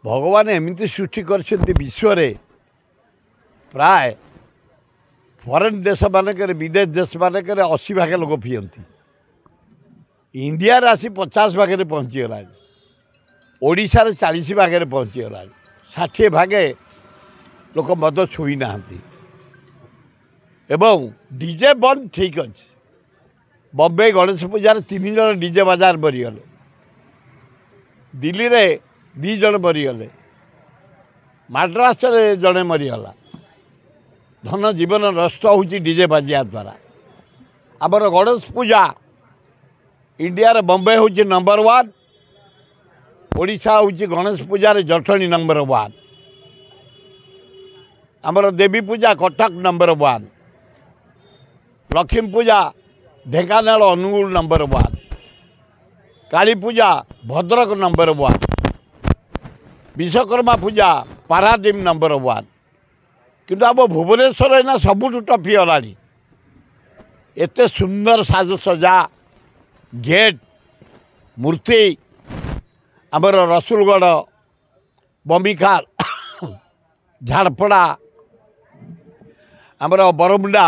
भगवान एमती सृष्टि कर विश्व प्राय फॉरेन देश मानक विदेश देश मानक 80 भाग लोक पियंती इंडिया आसी 50 भागे पहुँचीगला ओडिशा रे 40 भागे पहुँचीगला 60 भागे लोक मद छुई ना एवं डीजे बंद ठीक अच्छे बम्बे गणेश पूजार 3 जन डीजे बाजार मरीगले दिल्ली रे 2 जन मरीगले मद्रास रे जड़े मरीगला धन जीवन नष्ट हो डीजे बाजिया द्वारा आमर गणेश पूजा इंडिया रे बम्बे हूँ नंबर 1 ओडिशा हूँ गणेश पूजार जटणी नंबर 1 आमर देवी पूजा कटक नंबर 1 लक्ष्मी पूजा ढेंकानाल अनुगुल नंबर 1 काली पूजा भद्रक नंबर 1 विश्वकर्मा पूजा पारादीप नंबर 1 किंतु आम भुवनेश्वर ना सबुठ टपी गला एत सुंदर साजसजा गेट मूर्ति आमर रसुलगढ़ बम्बिखाल झाड़पड़ा आमर बरमुंडा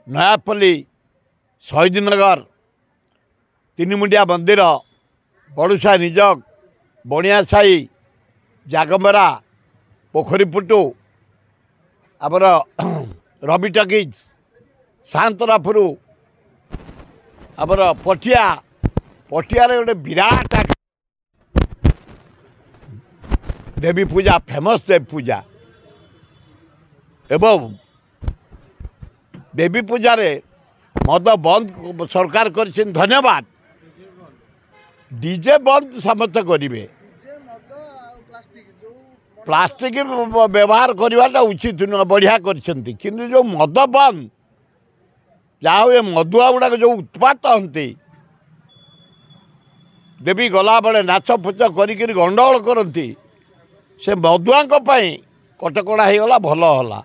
नयापल्ली शहीदनगर तीनमुंडिया मंदिर बड़ुसा निजक बणियासाई जागमरा पोखरीपुटू आमर रवि टकीज शांतरापुर आमर पटिया पटियारे गोटे विराट देवी पूजा फेमस देवी पूजा एवं देवी पूजा रे मद बंद सरकार कर धन्यवाद डीजे बंद समस्त करेंगे प्लास्टिक व्यवहार करवाटा उचित नुह बढ़िया करछंती किंतु जो मद बंद जाओ ये मदुआ गुड़ाक जो उत्पात हंती देवी गला बेले नाच फुच कर गंडगोल करती से मदुआ कटकड़ा हो गला भल होला